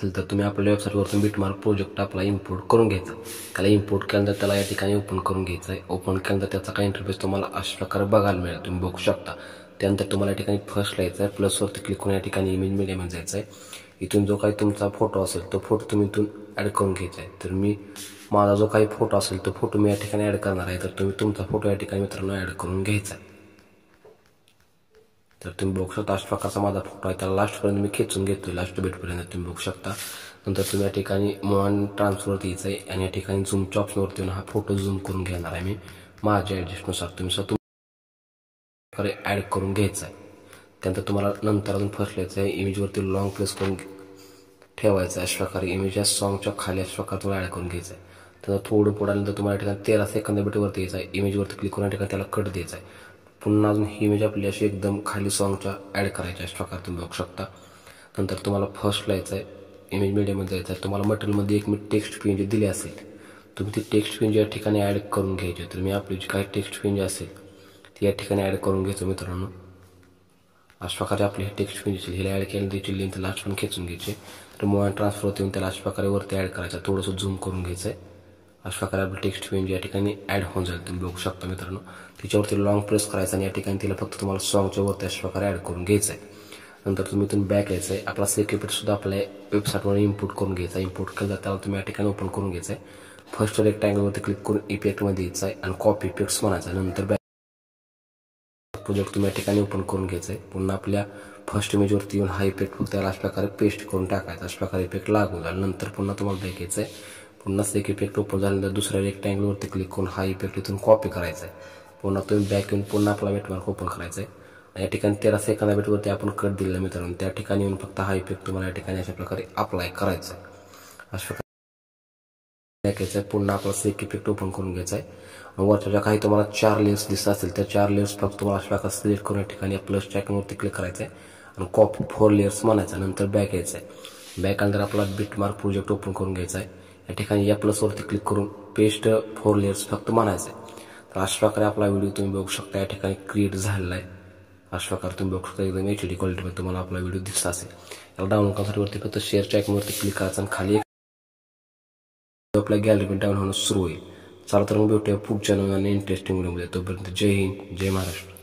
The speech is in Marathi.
असेल तर तुम्ही आपल्या वेबसाईटवरून बिटमार्क प्रोजेक्ट आपला इम्पोर्ट करून घ्यायचा। त्याला इम्पोर्ट केल्यानंतर त्याला या ठिकाणी ओपन करून घ्यायचं आहे। ओपन केल्यानंतर त्याचा काही इंटरफेस तुम्हाला अशा प्रकारे बघायला मिळेल, तुम्ही बघू शकता। त्यानंतर तुम्हाला या ठिकाणी फर्स्ट यायचं आहे, प्लसवरती क्लिक करून या ठिकाणी इमेज मीडियामध्ये जायचं आहे। इथून जो काही तुमचा फोटो असेल तो फोटो तुम्ही इथून ॲड करून घ्यायचा आहे। तर माझा जो काही फोटो असेल तो फोटो मी या ठिकाणी ॲड करणार आहे, तर तुम्ही तुमचा फोटो या ठिकाणी मित्रांनो ॲड करून घ्यायचा आहे। तर तुम्ही बघू शकता अशा प्रकारचा माझा फोटो आहे, त्याला लास्टपर्यंत मी खेचून घेतोय, लास्ट बेटपर्यंत तुम्ही बघू शकता। नंतर तुम्ही या ठिकाणी मूव ट्रान्सफरवरती यायचं आहे आणि या ठिकाणी झूमच्या ऑप्शनवरती येऊन हा फोटो झूम करून घेणार आहे मी माझ्या ॲडजस्टनुसार। तुम्ही स्वतः ॲड करून घ्यायचा आहे। त्यानंतर तुम्हाला नंतर अजून फर्स्ट यायचं आहे, इमेजवरती लॉंग प्रेस करून ठेवायचं आहे। अशा प्रकारे इमेज या सॉंगच्या खाली अशा प्रकारे तुम्हाला ॲड करून घ्यायचं आहे। तर थोडं पुढे आल्यानंतर तुम्हाला या ठिकाणी 13 सेकंद बेटवरती यायचं आहे, इमेजवरती क्लिक करून या ठिकाणी त्याला कट द्यायचा आहे। पुन्हा अजून ही इमेज आपली अशी एकदम खाली सॉंगच्या ॲड करायची अशा प्रकारे तुम्ही बघू शकता। नंतर तुम्हाला फर्स्टला यायचं आहे, इमेज मीडियामध्ये जायचं आहे। तुम्हाला मटेरियलमध्ये एक मी टेक्स्ट पेज दिली असेल, तुम्ही ती टेक्स्ट पेज या ठिकाणी ॲड करून घ्यायची। तर मी आपली जी काही टेक्स्ट पेज असेल ती या ठिकाणी ॲड करून घ्यायचो मित्रांनो। अशा प्रकारे आपली टेक्स्ट पेज असेल, हिला ॲड केल्यानंतर त्याची लिंक लास्ट पण खेचून घ्यायची। तर मूव ट्रान्सफर होते त्याला अशा प्रकारे वरती ॲड करायचं, थोडंसं झूम करून घ्यायचं आहे। अशा प्रकारे आपली टेक्स्ट पेज या ठिकाणी ॲड होऊन जाईल, तुम्ही बघू शकता मित्रांनो। तिच्यावरती लॉंग प्रेस करायचं आणि या ठिकाणी तिला फक्त तुम्हाला सॉंगच्या वरती अशा प्रकारे ॲड करून घ्यायचं आहे। नंतर तुम्ही इथून बॅक यायचं आहे, आपला सेक इफेक्ट सुद्धा आपल्या वेबसाईटवर इम्पोर्ट करून घ्यायचा आहे। इम्पोर्ट केलं त्याला तुम्ही या ठिकाणी ओपन करून घ्यायचं आहे। फर्स्ट रेक्टँगलवरती क्लिक करून इफेक्टमध्ये यायचं आहे आणि कॉपी इफेक्ट्स म्हणायचं आहे। नंतर बॅक प्रोजेक्ट तुम्ही या ठिकाणी ओपन करून घ्यायचं आहे। पुन्हा आपल्या फर्स्ट इमेजवरती येऊन हा इफेक्ट फक्त त्याला अशा प्रकारे पेस्ट करून टाकायचा, अशा प्रकारे इफेक्ट लागू झाला। नंतर पुन्हा तुम्हाला बॅक यायचं आहे, पुन्हा सेक इफेक्ट ओपन झाल्यानंतर दुसऱ्या रेक्टँगलवरती क्लिक करून हा इफेक्ट इथून कॉपी करायचा आहे। पुन्हा तुम्ही बॅक येऊन पुन्हा आपला बेटमार्क ओपन करायचा आहे। या ठिकाणी 13 सेकंदा बेटवरती आपण कट दिलेला मित्रांनो, त्या ठिकाणी येऊन फक्त हा इफेक्ट तुम्हाला या ठिकाणी अशा प्रकारे अप्लाय करायचा आहे। अशा प्रकारे घ्यायचं आहे, पुन्हा आपला सेक इफेक्ट ओपन करून घ्यायचा आहे। वरच्या ज्या काही तुम्हाला 4 लेयर्स दिसत असेल त्या 4 लेयर्स फक्त तुम्हाला अशा प्रकारे सिलेक्ट करून या ठिकाणी प्लसच्या आयकॉनवरती क्लिक करायचं आहे आणि कॉपी 4 लेयर्स म्हणायचं। नंतर बॅक यायचं आहे, बॅक आल्यानंतर आपला बिटमार्क प्रोजेक्ट ओपन करून घ्यायचा आहे। या ठिकाणी या प्लसवरती क्लिक करून पेस्ट 4 लेयर्स फक्त म्हणायचं आहे। तर अशा प्रकारे आपला व्हिडिओ तुम्ही बघू शकता या ठिकाणी क्रिएट झालेला आहे। अशा प्रकारे तुम्ही बघू शकता एकदम HD क्वालिटीमध्ये तुम्हाला आपला व्हिडिओ दिसत असेल। याला डाउनलोड करण्यासाठी वरती फक्त शेअरच्या आयकॉनवरती क्लिक करायचं आणि खाली आपल्या गॅलरीमध्ये डाउन होणं सुरू होईल। चला तर मग भेटूया पुढच्या नवीन इंटरेस्टिंग व्हिडिओमध्ये, तोपर्यंत जय हिंद, जय महाराष्ट्र।